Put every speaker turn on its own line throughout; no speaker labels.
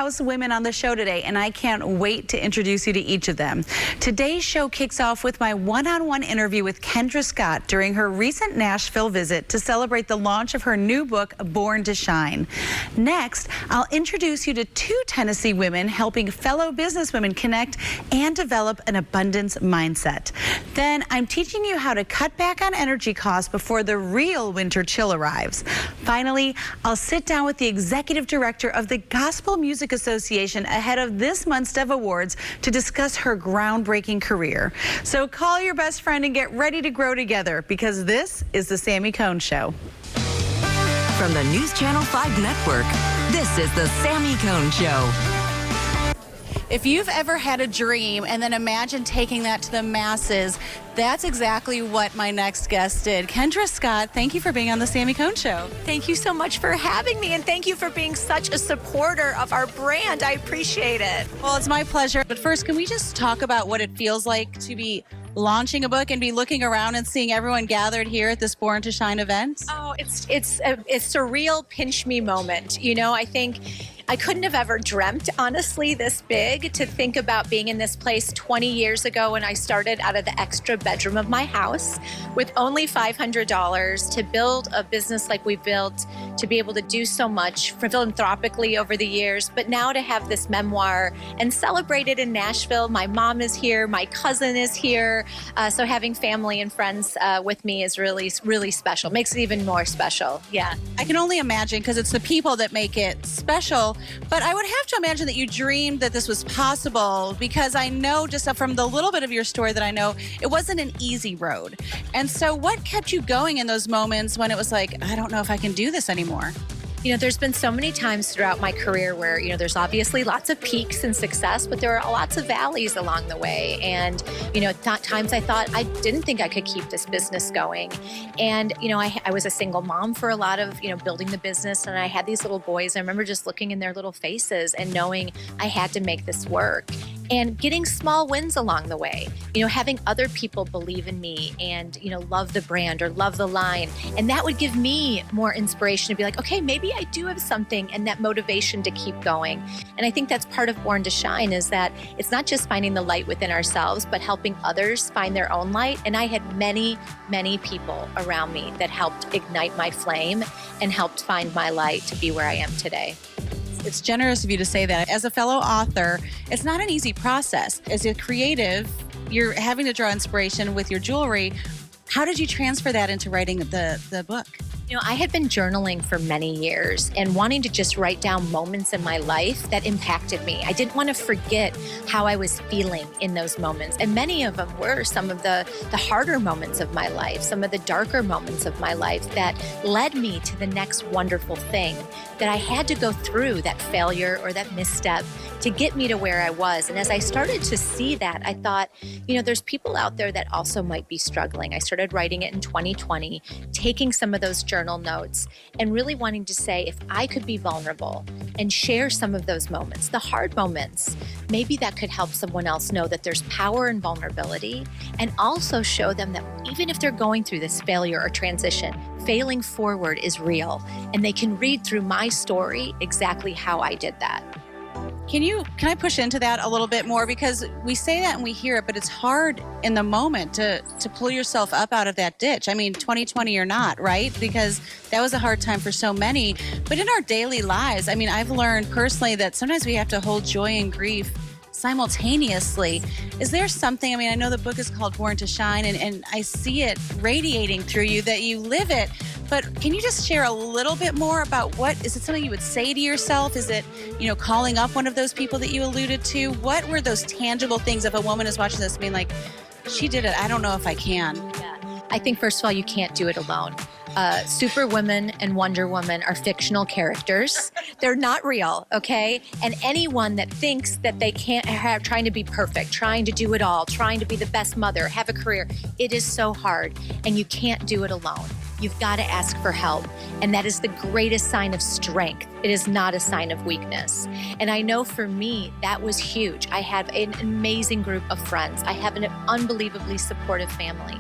powerhouse women on the show today, and I can't wait to introduce you to each of them. Today's show kicks off with my one-on-one interview with Kendra Scott during her recent Nashville visit to celebrate the launch of her new book, Born to Shine. Next, I'll introduce you to two Tennessee women helping fellow businesswomen connect and develop an abundance mindset. Then I'm teaching you how to cut back on energy costs before the real winter chill arrives. Finally, I'll sit down with the executive director of the Gospel Music Association ahead of this month's Dev Awards to discuss her groundbreaking career. So call your best friend and get ready to grow together, because this is the Sami Cone Show.
From the News Channel 5 Network, this is the Sami Cone Show.
If you've ever had a dream and then imagine taking that to the masses, that's exactly what my next guest did. Kendra Scott, thank you for being on the Sami Cone Show.
Thank you so much for having me, and thank you for being such a supporter of our brand. I appreciate it.
Well, it's my pleasure. But first, can we just talk about what it feels like to be launching a book and be looking around and seeing everyone gathered here at this Born to Shine event?
Oh, it's a surreal pinch me moment. You know, I think I couldn't have ever dreamt, honestly, this big, to think about being in this place 20 years ago when I started out of the extra bedroom of my house with only $500 to build a business like we built, to be able to do so much philanthropically over the years, but now to have this memoir and celebrate it in Nashville. My mom is here, my cousin is here, so having family and friends with me is really, really special. Makes it even more special, yeah.
I can only imagine, because it's the people that make it special. But I would have to imagine that you dreamed that this was possible, because I know just from the little bit of your story that I know, it wasn't an easy road. And so what kept you going in those moments when it was like, I don't know if I can do this anymore?
You know, there's been so many times throughout my career where, you know, there's obviously lots of peaks and success, but there are lots of valleys along the way. And, you know, times I thought I didn't think I could keep this business going. And, you know, I was a single mom for a lot of, you know, building the business. And I had these little boys. I remember just looking in their little faces and knowing I had to make this work. And getting small wins along the way, you know, having other people believe in me and, you know, love the brand or love the line. And that would give me more inspiration to be like, okay, maybe I do have something, and that motivation to keep going. And I think that's part of Born to Shine, is that it's not just finding the light within ourselves, but helping others find their own light. And I had many, many people around me that helped ignite my flame and helped find my light to be where I am today.
It's generous of you to say that. As a fellow author, it's not an easy process. As a creative, you're having to draw inspiration with your jewelry. How did you transfer that into writing the book?
You know, I had been journaling for many years and wanting to just write down moments in my life that impacted me. I didn't want to forget how I was feeling in those moments. And many of them were some of the harder moments of my life, some of the darker moments of my life that led me to the next wonderful thing that I had to go through, that failure or that misstep, to get me to where I was. And as I started to see that, I thought, you know, there's people out there that also might be struggling. I started writing it in 2020, taking some of those journal notes and really wanting to say, if I could be vulnerable and share some of those moments, the hard moments, maybe that could help someone else know that there's power in vulnerability, and also show them that even if they're going through this failure or transition, failing forward is real, and they can read through my story exactly how I did that.
Can I push into that a little bit more? Because we say that and we hear it, but it's hard in the moment to pull yourself up out of that ditch. I mean, 2020 or not, right? Because that was a hard time for so many. But in our daily lives, I mean, I've learned personally that sometimes we have to hold joy and grief simultaneously. Is there something, I mean, I know the book is called Born to Shine, and I see it radiating through you, that you live it, but can you just share a little bit more about is it something you would say to yourself? Is it, you know, calling up one of those people that you alluded to? What were those tangible things, if a woman is watching this being like, she did it, I don't know if I can?
Yeah. I think, first of all, you can't do it alone. Superwoman and Wonder Woman are fictional characters. They're not real, okay? And anyone that thinks that they can't have, trying to be perfect, trying to do it all, trying to be the best mother, have a career, it is so hard, and you can't do it alone. You've got to ask for help. And that is the greatest sign of strength. It is not a sign of weakness. And I know for me, that was huge. I have an amazing group of friends. I have an unbelievably supportive family.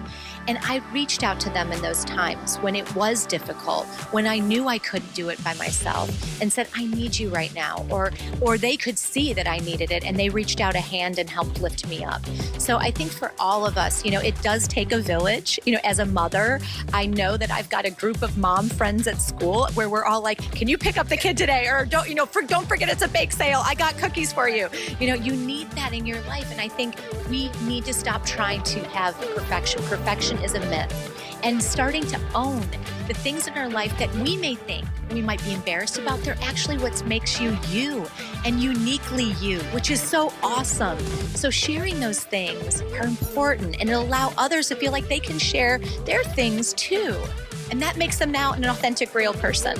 And I reached out to them in those times when it was difficult, when I knew I couldn't do it by myself, and said, I need you right now. Or they could see that I needed it, and they reached out a hand and helped lift me up. So I think for all of us, it does take a village. As a mother, I know that I've got a group of mom friends at school where we're all like, can you pick up the kid today? Or don't forget it's a bake sale. I got cookies for you. You need that in your life. And I think we need to stop trying to have perfection. Perfection is a myth. And starting to own the things in our life that we may think we might be embarrassed about, they're actually what makes you you and uniquely you, which is so awesome. So sharing those things are important, and it'll allow others to feel like they can share their things too. And that makes them now an authentic, real person.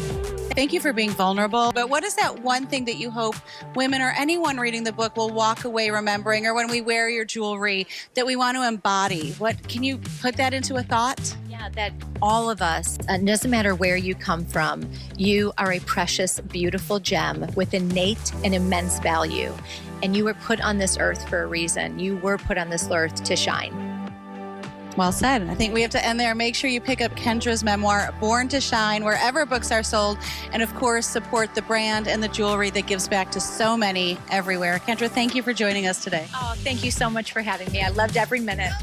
Thank you for being vulnerable. But what is that one thing that you hope women or anyone reading the book will walk away remembering, or when we wear your jewelry, that we want to embody? Can you put that into a thought?
Yeah, that all of us, it doesn't matter where you come from, you are a precious, beautiful gem with innate and immense value. And you were put on this earth for a reason. You were put on this earth to shine.
Well said. I think we have to end there. Make sure you pick up Kendra's memoir, Born to Shine, wherever books are sold. And of course, support the brand and the jewelry that gives back to so many everywhere. Kendra, thank you for joining us today.
Oh, thank you so much for having me. I loved every minute.